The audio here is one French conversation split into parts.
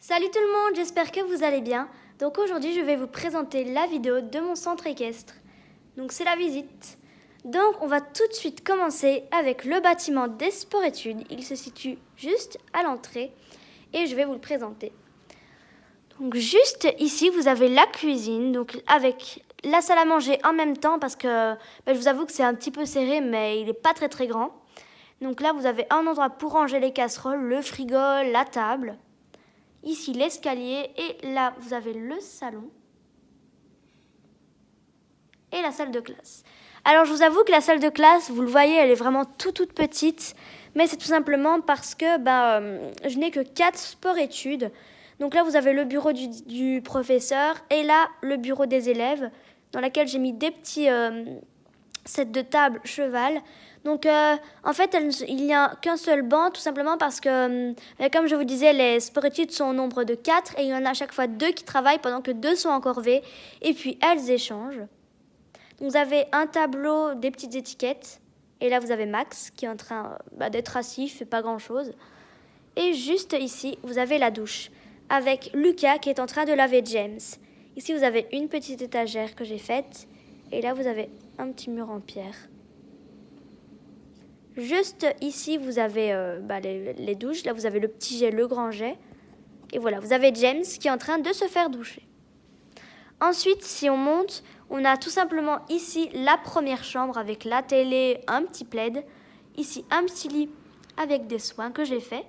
Salut tout le monde, j'espère que vous allez bien. Donc aujourd'hui, je vais vous présenter la vidéo de mon centre équestre. Donc c'est la visite. Donc on va tout de suite commencer avec le bâtiment des sports-études. Il se situe juste à l'entrée et je vais vous le présenter. Donc juste ici, vous avez la cuisine, donc avec la salle à manger en même temps parce que je vous avoue que c'est un petit peu serré, mais il n'est pas très grand. Donc là, vous avez un endroit pour ranger les casseroles, le frigo, la table. Ici, l'escalier et là, vous avez le salon et la salle de classe. Alors, je vous avoue que la salle de classe, vous le voyez, elle est vraiment toute petite, mais c'est tout simplement parce que je n'ai que 4 sports-études. Donc là, vous avez le bureau du professeur et là, le bureau des élèves, dans lequel j'ai mis des petits sets de table cheval. Donc, en fait, il n'y a qu'un seul banc, tout simplement parce que, comme je vous disais, les sports-études sont au nombre de 4 et il y en a à chaque fois 2 qui travaillent pendant que 2 sont en corvée. Et puis, elles échangent. Donc, vous avez un tableau des petites étiquettes. Et là, vous avez Max qui est en train d'être assis, il fait pas grand-chose. Et juste ici, vous avez la douche avec Lucas qui est en train de laver James. Ici, vous avez une petite étagère que j'ai faite. Et là, vous avez un petit mur en pierre. Juste ici, vous avez les douches. Là, vous avez le petit jet, le grand jet. Et voilà, vous avez James qui est en train de se faire doucher. Ensuite, si on monte, on a tout simplement ici la première chambre avec la télé, un petit plaid. Ici, un petit lit avec des soins que j'ai fait.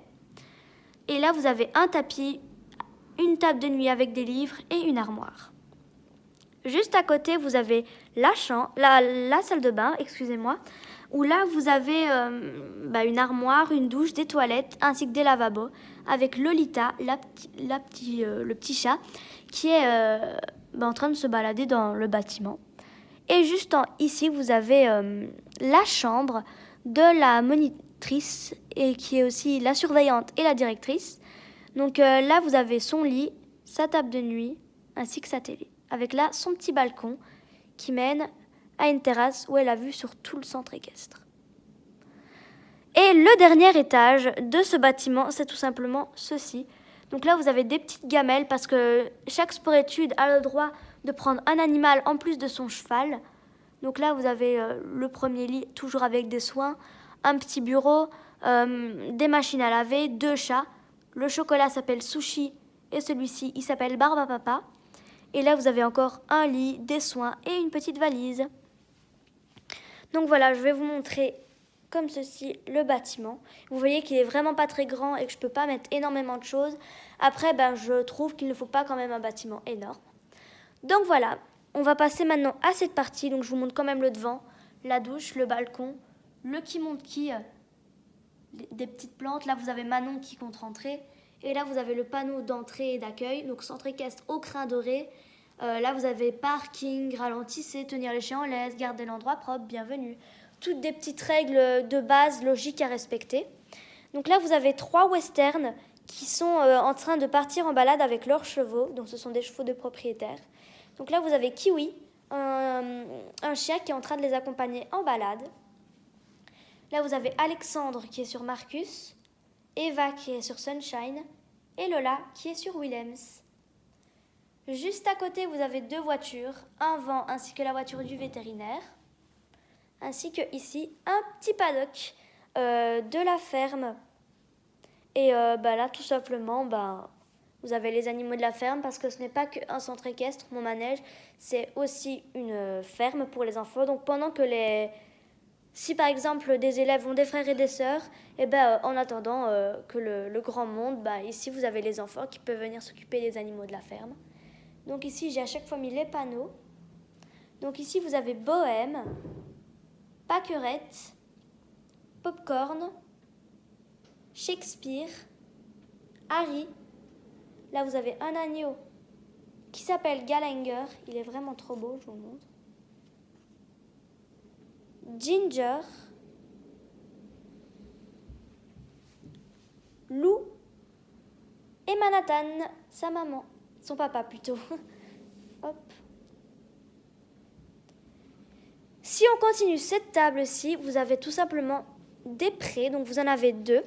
Et là, vous avez un tapis, une table de nuit avec des livres et une armoire. Juste à côté, vous avez la salle de bain, excusez-moi, où là, vous avez une armoire, une douche, des toilettes, ainsi que des lavabos, avec Lolita, le petit chat, qui est en train de se balader dans le bâtiment. Et juste ici, vous avez la chambre de la monitrice, et qui est aussi la surveillante et la directrice. Donc là, vous avez son lit, sa table de nuit, ainsi que sa télé. Avec là son petit balcon qui mène à une terrasse où elle a vue sur tout le centre équestre. Et le dernier étage de ce bâtiment, c'est tout simplement ceci. Donc là, vous avez des petites gamelles parce que chaque sport-étude a le droit de prendre un animal en plus de son cheval. Donc là, vous avez le premier lit, toujours avec des soins, un petit bureau, des machines à laver, 2 chats. Le chocolat s'appelle Sushi et celui-ci, il s'appelle Barbapapa. Et là, vous avez encore un lit, des soins et une petite valise. Donc voilà, je vais vous montrer comme ceci le bâtiment. Vous voyez qu'il est vraiment pas très grand et que je peux pas mettre énormément de choses. Après, je trouve qu'il ne faut pas quand même un bâtiment énorme. Donc voilà, on va passer maintenant à cette partie. Donc je vous montre quand même le devant, la douche, le balcon, le qui monte qui, des petites plantes. Là, vous avez Manon qui compte rentrer. Et là, vous avez le panneau d'entrée et d'accueil. Donc centre équestre au crin doré. Là, vous avez parking, ralentissez, tenir les chiens en laisse, garder l'endroit propre, bienvenue. Toutes des petites règles de base logiques à respecter. Donc là, vous avez 3 westerns qui sont en train de partir en balade avec leurs chevaux. Donc ce sont des chevaux de propriétaires. Donc là, vous avez Kiwi, un chien qui est en train de les accompagner en balade. Là, vous avez Alexandre qui est sur Marcus, Eva qui est sur Sunshine et Lola qui est sur Willems. Juste à côté, vous avez 2 voitures, un van ainsi que la voiture du vétérinaire, ainsi que ici un petit paddock de la ferme. Et là, tout simplement, vous avez les animaux de la ferme parce que ce n'est pas qu'un centre équestre, mon manège, c'est aussi une ferme pour les enfants. Donc pendant que si par exemple des élèves ont des frères et des sœurs, en attendant que le grand monde, ici vous avez les enfants qui peuvent venir s'occuper des animaux de la ferme. Donc ici, j'ai à chaque fois mis les panneaux. Donc ici, vous avez Bohème, Pâquerette, Popcorn, Shakespeare, Harry. Là, vous avez un agneau qui s'appelle Gallagher. Il est vraiment trop beau, je vous le montre. Ginger, Lou et Manhattan, sa maman. Son papa plutôt. Hop. Si on continue cette table-ci, vous avez tout simplement des prés. Donc vous en avez 2.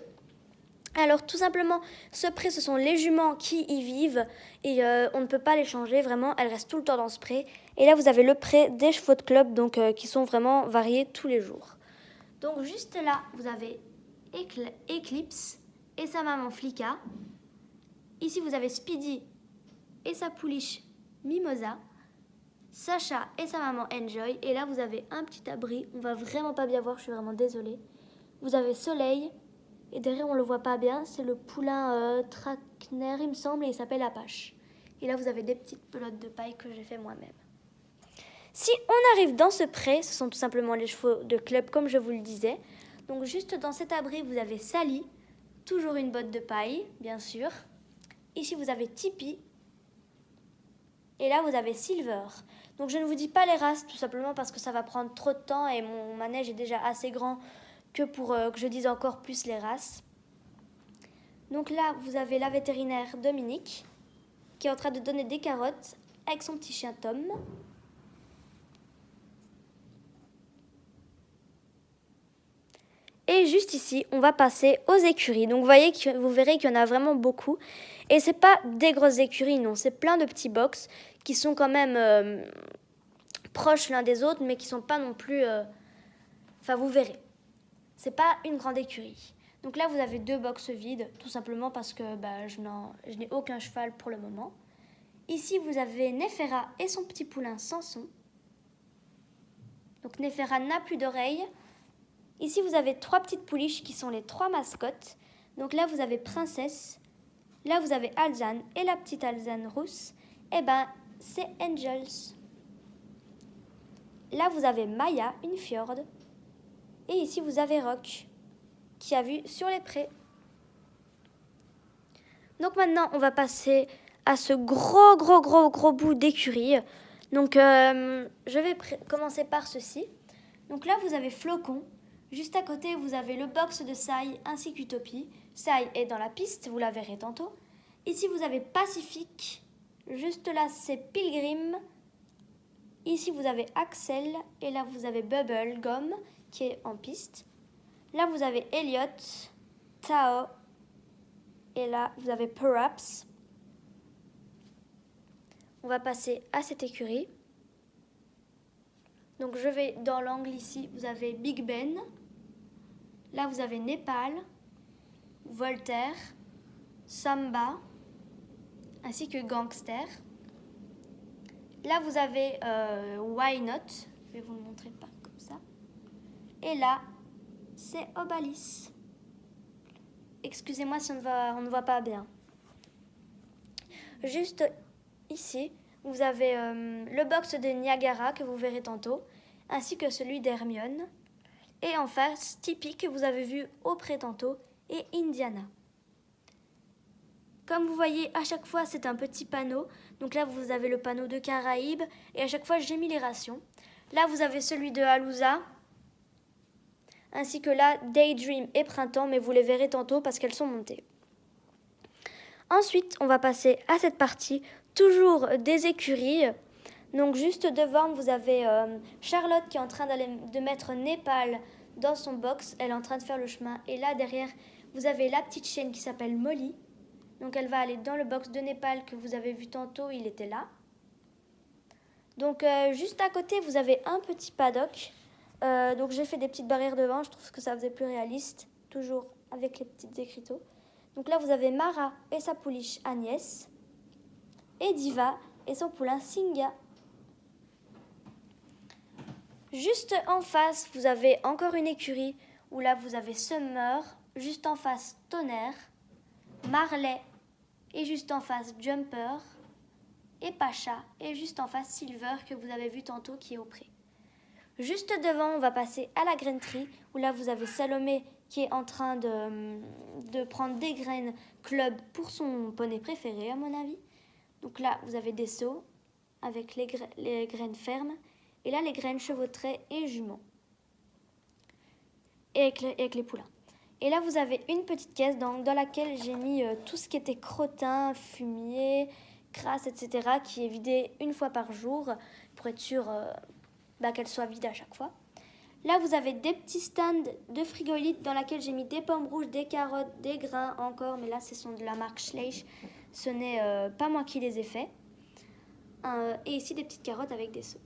Alors tout simplement, ce pré, ce sont les juments qui y vivent et on ne peut pas les changer, vraiment, elles restent tout le temps dans ce pré. Et là, vous avez le pré des chevaux de club, donc qui sont vraiment variés tous les jours. Donc juste là, vous avez Eclipse et sa maman Flicka. Ici, vous avez Speedy et sa pouliche Mimosa. Sacha et sa maman Enjoy. Et là, vous avez un petit abri. On va vraiment pas bien voir, je suis vraiment désolée. Vous avez Soleil. Et derrière, on le voit pas bien. C'est le poulain Traquenard, il me semble, et il s'appelle Apache. Et là, vous avez des petites pelotes de paille que j'ai fait moi-même. Si on arrive dans ce pré, ce sont tout simplement les chevaux de club, comme je vous le disais. Donc, juste dans cet abri, vous avez Sally. Toujours une botte de paille, bien sûr. Ici, vous avez Tipeee. Et là, vous avez Silver. Donc, je ne vous dis pas les races, tout simplement parce que ça va prendre trop de temps et mon manège est déjà assez grand que pour que je dise encore plus les races. Donc là, vous avez la vétérinaire Dominique qui est en train de donner des carottes avec son petit chien Tom. Et juste ici, on va passer aux écuries. Donc vous verrez qu'il y en a vraiment beaucoup. Et c'est pas des grosses écuries, non. C'est plein de petits box qui sont quand même proches l'un des autres, mais qui sont pas non plus... Enfin, vous verrez. C'est pas une grande écurie. Donc là, vous avez 2 box vides, tout simplement parce que je n'ai aucun cheval pour le moment. Ici, vous avez Néféra et son petit poulain Samson. Donc Néféra n'a plus d'oreilles. Ici, vous avez 3 petites pouliches qui sont les 3 mascottes. Donc là, vous avez Princesse. Là, vous avez Alzane et la petite Alzane rousse. Et c'est Angels. Là, vous avez Maya, une fjord. Et ici, vous avez Rock, qui a vu sur les prés. Donc maintenant, on va passer à ce gros bout d'écurie. Donc, je vais commencer par ceci. Donc là, vous avez Flocon. Juste à côté, vous avez le box de Sai ainsi qu'Utopie. Sai est dans la piste, vous la verrez tantôt. Ici, vous avez Pacifique. Juste là, c'est Pilgrim. Ici, vous avez Axel. Et là, vous avez Bubble Gum qui est en piste. Là, vous avez Elliot, Tao. Et là, vous avez Perhaps. On va passer à cette écurie. Donc, je vais dans l'angle ici. Vous avez Big Ben. Là, vous avez Népal, Voltaire, Samba, ainsi que Gangster. Là, vous avez Why Not. Je vais vous le montrer pas comme ça. Et là, c'est Obalis. Excusez-moi si on ne voit pas bien. Juste ici, vous avez le box de Niagara que vous verrez tantôt, ainsi que celui d'Hermione. Et en face, Tipeee que vous avez vu au pré tantôt, et Indiana. Comme vous voyez, à chaque fois, c'est un petit panneau. Donc là, vous avez le panneau de Caraïbes, et à chaque fois, j'ai mis les rations. Là, vous avez celui de Halouza, ainsi que là, Daydream et Printemps, mais vous les verrez tantôt parce qu'elles sont montées. Ensuite, on va passer à cette partie, toujours des écuries. Donc juste devant, vous avez Charlotte qui est en train de mettre Népal dans son box. Elle est en train de faire le chemin. Et là, derrière, vous avez la petite chienne qui s'appelle Molly. Donc elle va aller dans le box de Népal que vous avez vu tantôt. Il était là. Donc juste à côté, vous avez un petit paddock. Donc j'ai fait des petites barrières devant. Je trouve que ça faisait plus réaliste. Toujours avec les petites écriteaux. Donc là, vous avez Mara et sa pouliche Agnès. Et Diva et son poulain Singa. Juste en face, vous avez encore une écurie où là, vous avez Summer, juste en face, Tonnerre, Marley, et juste en face, Jumper, et Pacha, et juste en face, Silver, que vous avez vu tantôt, qui est au pré. Juste devant, on va passer à la grainerie, où là, vous avez Salomé qui est en train de prendre des graines club pour son poney préféré, à mon avis. Donc là, vous avez des seaux avec les graines fermes. Et là, les graines chevautrées et juments. Et avec les poulains. Et là, vous avez une petite caisse dans laquelle j'ai mis tout ce qui était crottin, fumier, crasse, etc. qui est vidé une fois par jour pour être sûr qu'elle soit vide à chaque fois. Là, vous avez des petits stands de frigolite dans lesquels j'ai mis des pommes rouges, des carottes, des grains encore. Mais là, ce sont de la marque Schleich. Ce n'est pas moi qui les ai faits. Et ici, des petites carottes avec des seaux.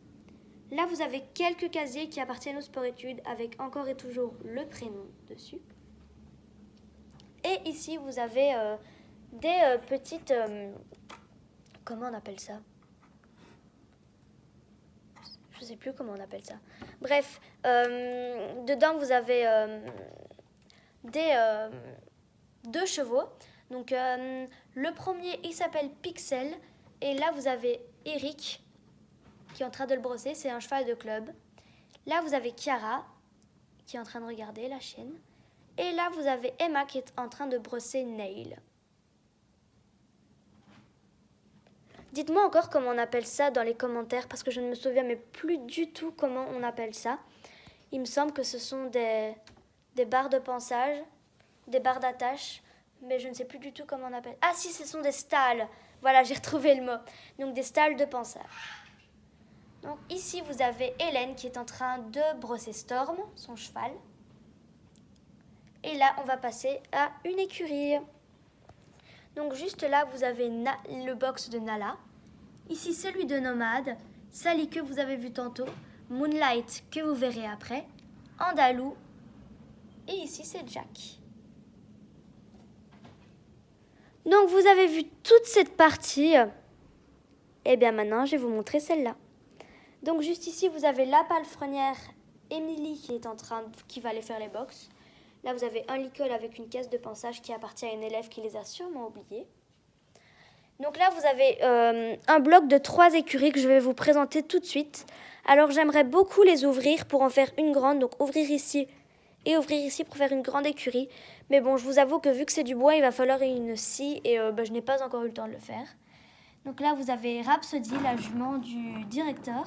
Là, vous avez quelques casiers qui appartiennent aux sport-études avec encore et toujours le prénom dessus. Et ici, vous avez des petites... comment on appelle ça? Je ne sais plus comment on appelle ça. Bref, dedans, vous avez deux chevaux. Donc, le premier, il s'appelle Pixel. Et là, vous avez Eric qui est en train de le brosser. C'est un cheval de club. Là, vous avez Chiara qui est en train de regarder la chienne. Et là, vous avez Emma qui est en train de brosser Neil. Dites-moi encore comment on appelle ça dans les commentaires parce que je ne me souviens mais plus du tout comment on appelle ça. Il me semble que ce sont des barres de ponçage, des barres d'attache, mais je ne sais plus du tout comment on appelle. Ah si, ce sont des stalles. Voilà, j'ai retrouvé le mot. Donc des stalles de ponçage. Donc ici, vous avez Hélène qui est en train de brosser Storm, son cheval. Et là, on va passer à une écurie. Donc juste là, vous avez le box de Nala. Ici, celui de Nomade. Sally que vous avez vu tantôt. Moonlight que vous verrez après. Andalou. Et ici, c'est Jack. Donc vous avez vu toute cette partie. Et bien maintenant, je vais vous montrer celle-là. Donc juste ici, vous avez la palefrenière Émilie qui va aller faire les box. Là, vous avez un licol avec une caisse de ponçage qui appartient à une élève qui les a sûrement oubliés. Donc là, vous avez un bloc de 3 écuries que je vais vous présenter tout de suite. Alors, j'aimerais beaucoup les ouvrir pour en faire une grande. Donc, ouvrir ici et ouvrir ici pour faire une grande écurie. Mais bon, je vous avoue que vu que c'est du bois, il va falloir une scie et je n'ai pas encore eu le temps de le faire. Donc là, vous avez Rhapsody, la jument du directeur.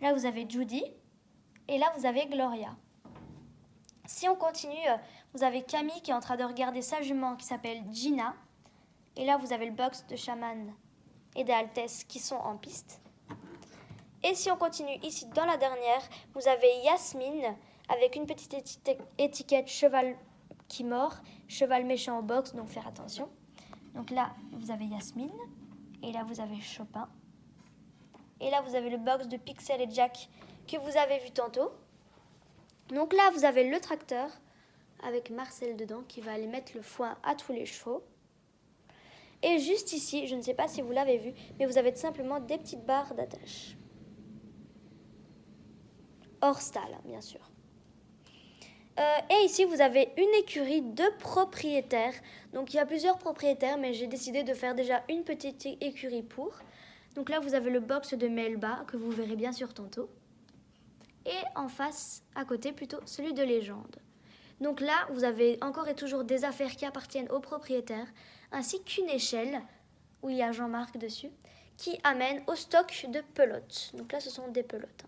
Là, vous avez Judy. Et là, vous avez Gloria. Si on continue, vous avez Camille qui est en train de regarder sa jument qui s'appelle Gina. Et là, vous avez le box de Shaman et d'Altesse qui sont en piste. Et si on continue ici dans la dernière, vous avez Yasmine avec une petite étiquette cheval qui mord, cheval méchant au box, donc faire attention. Donc là, vous avez Yasmine. Et là, vous avez Chopin. Et là, vous avez le box de Pixel et Jack que vous avez vu tantôt. Donc là, vous avez le tracteur avec Marcel dedans qui va aller mettre le foin à tous les chevaux. Et juste ici, je ne sais pas si vous l'avez vu, mais vous avez tout simplement des petites barres d'attache. Hors stall, bien sûr. Et ici, vous avez une écurie de propriétaires. Donc, il y a plusieurs propriétaires, mais j'ai décidé de faire déjà une petite écurie pour. Donc là, vous avez le box de Melba, que vous verrez bien sûr tantôt. Et en face, à côté, plutôt, celui de Légende. Donc là, vous avez encore et toujours des affaires qui appartiennent aux propriétaires, ainsi qu'une échelle, où il y a Jean-Marc dessus, qui amène au stock de pelotes. Donc là, ce sont des pelotes.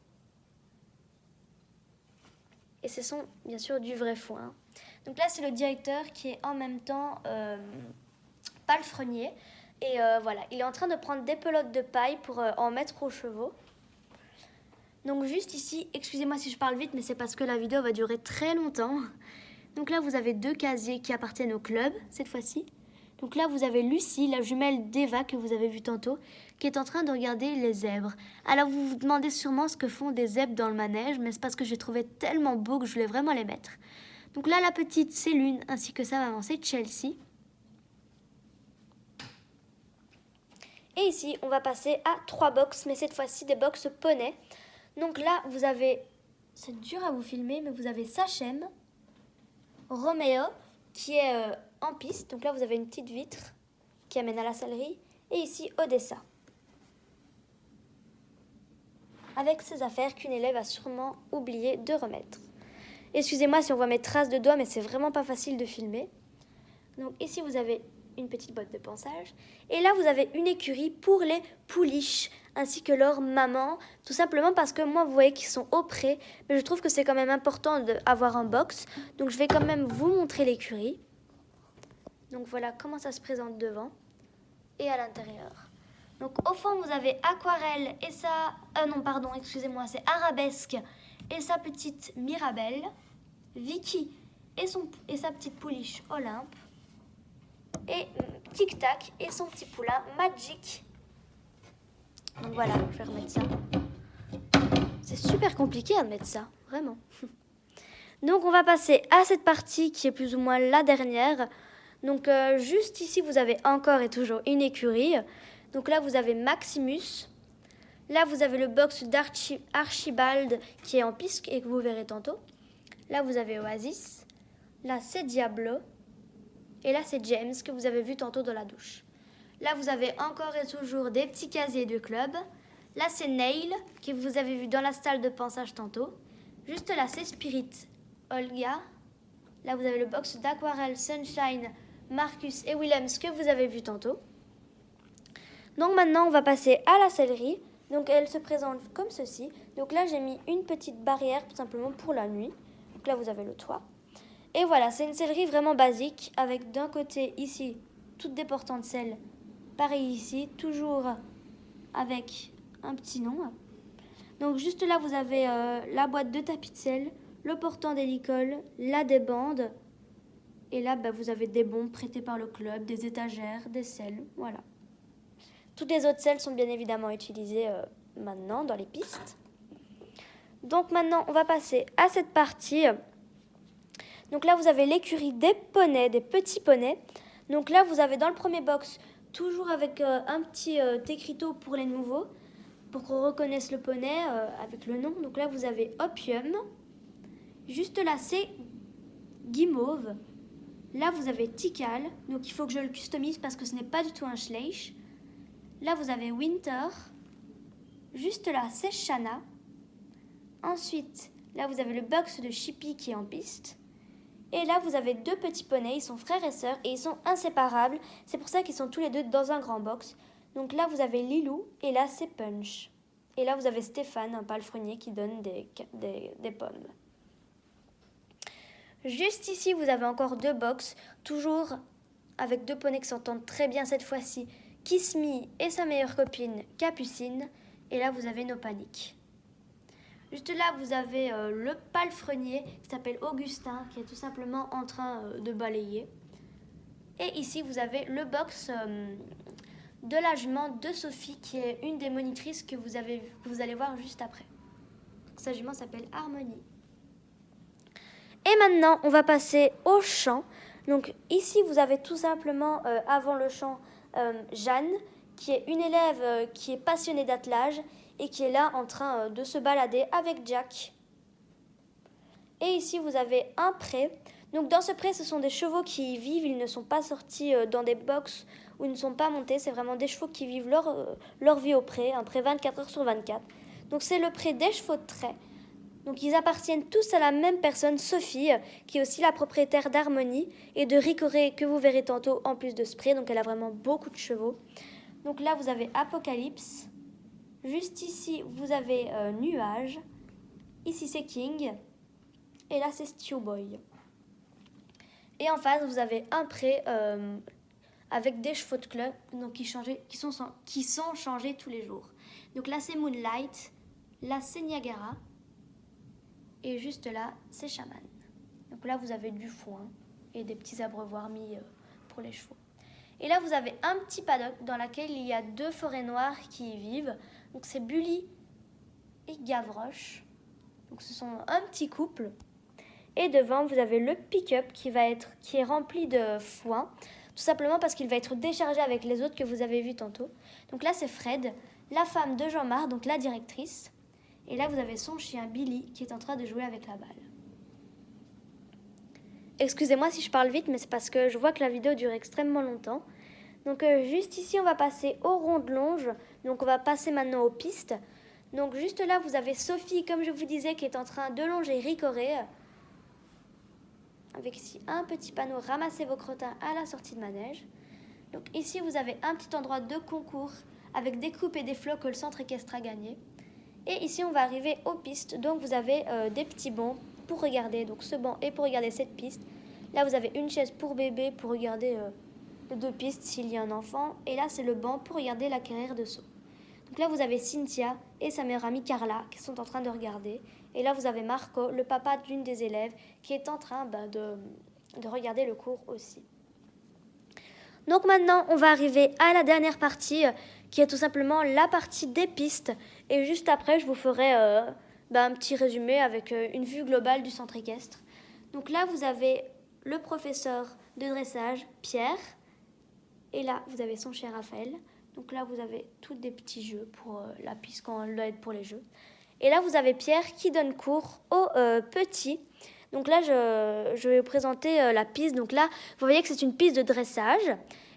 Et ce sont bien sûr du vrai foin. Donc là, c'est le directeur qui est en même temps palefrenier. Et voilà, il est en train de prendre des pelotes de paille pour en mettre aux chevaux. Donc juste ici, excusez-moi si je parle vite, mais c'est parce que la vidéo va durer très longtemps. Donc là, vous avez 2 casiers qui appartiennent au club, cette fois-ci. Donc là, vous avez Lucie, la jumelle d'Eva que vous avez vue tantôt, qui est en train de regarder les zèbres. Alors vous vous demandez sûrement ce que font des zèbres dans le manège, mais c'est parce que j'ai trouvé tellement beau que je voulais vraiment les mettre. Donc là, la petite, c'est Lune, ainsi que sa maman, c'est Chelsea. Et ici, on va passer à 3 box, mais cette fois-ci des box poney. Donc là, vous avez, c'est dur à vous filmer, mais vous avez Sachem, Roméo, qui est en piste. Donc là, vous avez une petite vitre qui amène à la salerie. Et ici, Odessa. Avec ses affaires qu'une élève a sûrement oublié de remettre. Excusez-moi si on voit mes traces de doigts, mais c'est vraiment pas facile de filmer. Donc ici, vous avez une petite boîte de ponçage. Et là, vous avez une écurie pour les pouliches, ainsi que leur maman. Tout simplement parce que moi, vous voyez qu'ils sont au pré. Mais je trouve que c'est quand même important d'avoir un box. Donc je vais quand même vous montrer l'écurie. Donc voilà comment ça se présente devant et à l'intérieur. Donc au fond, vous avez Aquarelle et ça... non, pardon, excusez-moi, c'est Arabesque et sa petite Mirabelle, Vicky et sa petite pouliche Olympe, et Tic Tac et son petit poulain Magic. Donc voilà, je vais remettre ça. C'est super compliqué à mettre ça, vraiment. Donc on va passer à cette partie qui est plus ou moins la dernière. Donc juste ici, vous avez encore et toujours une écurie. Donc là, vous avez Maximus. Là, vous avez le box d'Archibald qui est en piste et que vous verrez tantôt. Là, vous avez Oasis. Là, c'est Diablo. Et là, c'est James que vous avez vu tantôt dans la douche. Là, vous avez encore et toujours des petits casiers de club. Là, c'est Nail que vous avez vu dans la salle de pensage tantôt. Juste là, c'est Spirit Olga. Là, vous avez le box d'Aquarelle, Sunshine, Marcus et Willems que vous avez vu tantôt. Donc maintenant, on va passer à la sellerie. Donc elle se présente comme ceci. Donc là, j'ai mis une petite barrière tout simplement pour la nuit. Donc là, vous avez le toit. Et voilà, c'est une sellerie vraiment basique avec d'un côté ici, toutes des portants de sel. Pareil ici, toujours avec un petit nom. Donc juste là, vous avez la boîte de tapis de sel, le portant d'hélicole, là des bandes. Et là, vous avez des bombes prêtées par le club, des étagères, des sels, voilà. Toutes les autres sels sont bien évidemment utilisées maintenant dans les pistes. Donc maintenant, on va passer à cette partie. Donc là, vous avez l'écurie des poneys, des petits poneys. Donc là, vous avez dans le premier box, toujours avec un petit écriteau pour les nouveaux, pour qu'on reconnaisse le poney avec le nom. Donc là, vous avez Opium. Juste là, c'est Guimauve. Là, vous avez Tikal. Donc il faut que je le customise parce que ce n'est pas du tout un Schleich. Là, vous avez Winter. Juste là, c'est Shanna. Ensuite, là, vous avez le box de Chippy qui est en piste. Et là, vous avez deux petits poneys, ils sont frères et sœurs et ils sont inséparables. C'est pour ça qu'ils sont tous les deux dans un grand box. Donc là, vous avez Lilou et là, c'est Punch. Et là, vous avez Stéphane, un palefrenier qui donne des pommes. Juste ici, vous avez encore deux box, toujours avec deux poneys qui s'entendent très bien cette fois-ci. Kiss Me et sa meilleure copine, Capucine. Et là, vous avez No Panic. Juste là, vous avez le palefrenier qui s'appelle Augustin, qui est tout simplement en train de balayer. Et ici, vous avez le box de la jument de Sophie, qui est une des monitrices que vous allez voir juste après. Sa jument s'appelle Harmonie. Et maintenant, on va passer au chant. Donc ici, vous avez tout simplement, avant le chant, Jeanne, qui est une élève qui est passionnée d'attelage et qui est là en train de se balader avec Jack. Et ici, vous avez un pré. Donc dans ce pré, ce sont des chevaux qui y vivent. Ils ne sont pas sortis dans des box où ils ne sont pas montés. C'est vraiment des chevaux qui vivent leur vie au pré, un pré 24 heures sur 24. Donc c'est le pré des chevaux de trait. Donc ils appartiennent tous à la même personne, Sophie, qui est aussi la propriétaire d'Harmonie et de Ricoré, que vous verrez tantôt en plus de ce pré. Donc elle a vraiment beaucoup de chevaux. Donc là, vous avez Apocalypse. Juste ici, vous avez Nuage. Ici, c'est King. Et là, c'est Stewboy. Et en face, vous avez un pré avec des chevaux de club donc qui sont changés tous les jours. Donc là, c'est Moonlight. Là, c'est Niagara. Et juste là, c'est Shaman. Donc là, vous avez du foin et des petits abreuvoirs mis pour les chevaux. Et là, vous avez un petit paddock dans lequel il y a deux forêts noires qui y vivent. Donc c'est Bully et Gavroche. Donc ce sont un petit couple. Et devant, vous avez le pick-up qui est rempli de foin. Tout simplement parce qu'il va être déchargé avec les autres que vous avez vus tantôt. Donc là, c'est Fred, la femme de Jean-Marc, donc la directrice. Et là, vous avez son chien Billy qui est en train de jouer avec la balle. Excusez-moi si je parle vite, mais c'est parce que je vois que la vidéo dure extrêmement longtemps. Donc juste ici, on va passer au rond de longe. Donc on va passer maintenant aux pistes. Donc juste là, vous avez Sophie, comme je vous disais, qui est en train de longer Ricoré. Avec ici un petit panneau, ramassez vos crottins à la sortie de manège. Donc ici, vous avez un petit endroit de concours avec des coupes et des flots que le centre équestre a gagné. Et ici, on va arriver aux pistes. Donc vous avez des petits bancs pour regarder. Donc ce banc est pour regarder cette piste. Là, vous avez une chaise pour bébé pour regarder les deux pistes s'il y a un enfant. Et là, c'est le banc pour regarder la carrière de saut. Donc là, vous avez Cynthia et sa meilleure amie Carla qui sont en train de regarder. Et là, vous avez Marco, le papa d'une des élèves, qui est en train de regarder le cours aussi. Donc maintenant, on va arriver à la dernière partie, qui est tout simplement la partie des pistes. Et juste après, je vous ferai un petit résumé avec une vue globale du centre équestre. Donc là, vous avez le professeur de dressage, Pierre. Et là, vous avez son cher Raphaël. Donc là, vous avez tous des petits jeux pour la piste quand elle doit être pour les jeux. Et là, vous avez Pierre qui donne cours aux petits. Donc là, je vais vous présenter la piste. Donc là, vous voyez que c'est une piste de dressage.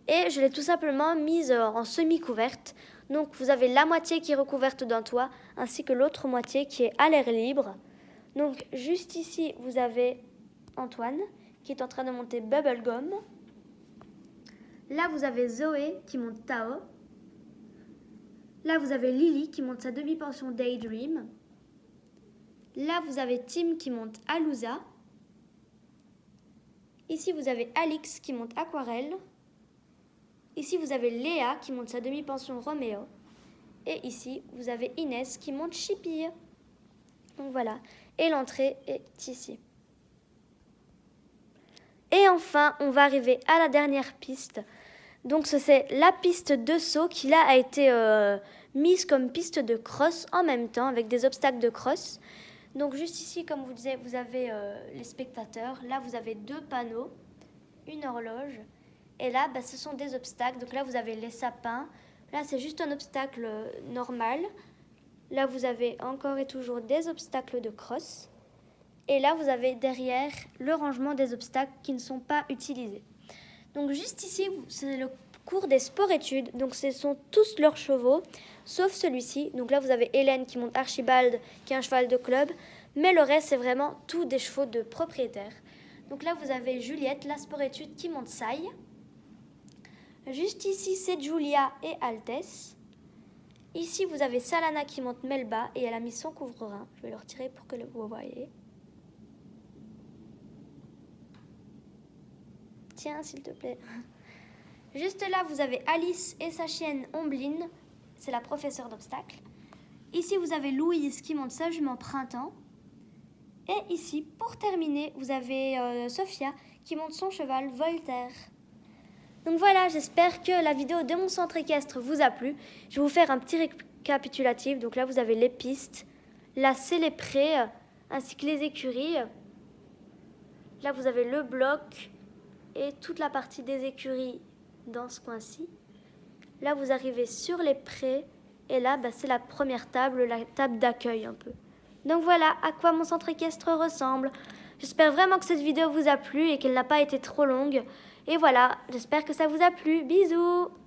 Et je l'ai tout simplement mise en semi-couverte. Donc vous avez la moitié qui est recouverte d'un toit, ainsi que l'autre moitié qui est à l'air libre. Donc juste ici, vous avez Antoine qui est en train de monter Bubblegum. Là, vous avez Zoé qui monte Tao. Là, vous avez Lily qui monte sa demi-pension Daydream. Là, vous avez Tim qui monte Alousa. Ici, vous avez Alix qui monte Aquarelle. Ici, vous avez Léa qui monte sa demi-pension Roméo. Et ici, vous avez Inès qui monte Chippy. Donc voilà. Et l'entrée est ici. Et enfin, on va arriver à la dernière piste. Donc c'est la piste de saut qui là a été mise comme piste de cross en même temps avec des obstacles de cross. Donc juste ici, comme vous disiez, vous avez les spectateurs. Là, vous avez 2 panneaux, une horloge. Et là, ce sont des obstacles. Donc là, vous avez les sapins. Là, c'est juste un obstacle normal. Là, vous avez encore et toujours des obstacles de cross. Et là, vous avez derrière le rangement des obstacles qui ne sont pas utilisés. Donc juste ici, c'est le cours des sports-études. Donc ce sont tous leurs chevaux, sauf celui-ci. Donc là, vous avez Hélène qui monte Archibald, qui est un cheval de club. Mais le reste, c'est vraiment tous des chevaux de propriétaires. Donc là, vous avez Juliette, la sport-étude, qui monte Saï. Juste ici, c'est Julia et Altesse. Ici, vous avez Salana qui monte Melba et elle a mis son couvre-rein. Je vais le retirer pour que vous voyez. Tiens, s'il te plaît. Juste là, vous avez Alice et sa chienne Ombline. C'est la professeure d'obstacles. Ici, vous avez Louise qui monte sa jument Printemps. Et ici, pour terminer, vous avez Sophia qui monte son cheval Voltaire. Donc voilà, j'espère que la vidéo de mon centre équestre vous a plu. Je vais vous faire un petit récapitulatif. Donc là, vous avez les pistes. Là, c'est les prés, ainsi que les écuries. Là, vous avez le bloc et toute la partie des écuries dans ce coin-ci. Là, vous arrivez sur les prés. Et là, c'est la première table, la table d'accueil un peu. Donc voilà à quoi mon centre équestre ressemble. J'espère vraiment que cette vidéo vous a plu et qu'elle n'a pas été trop longue. Et voilà, j'espère que ça vous a plu. Bisous!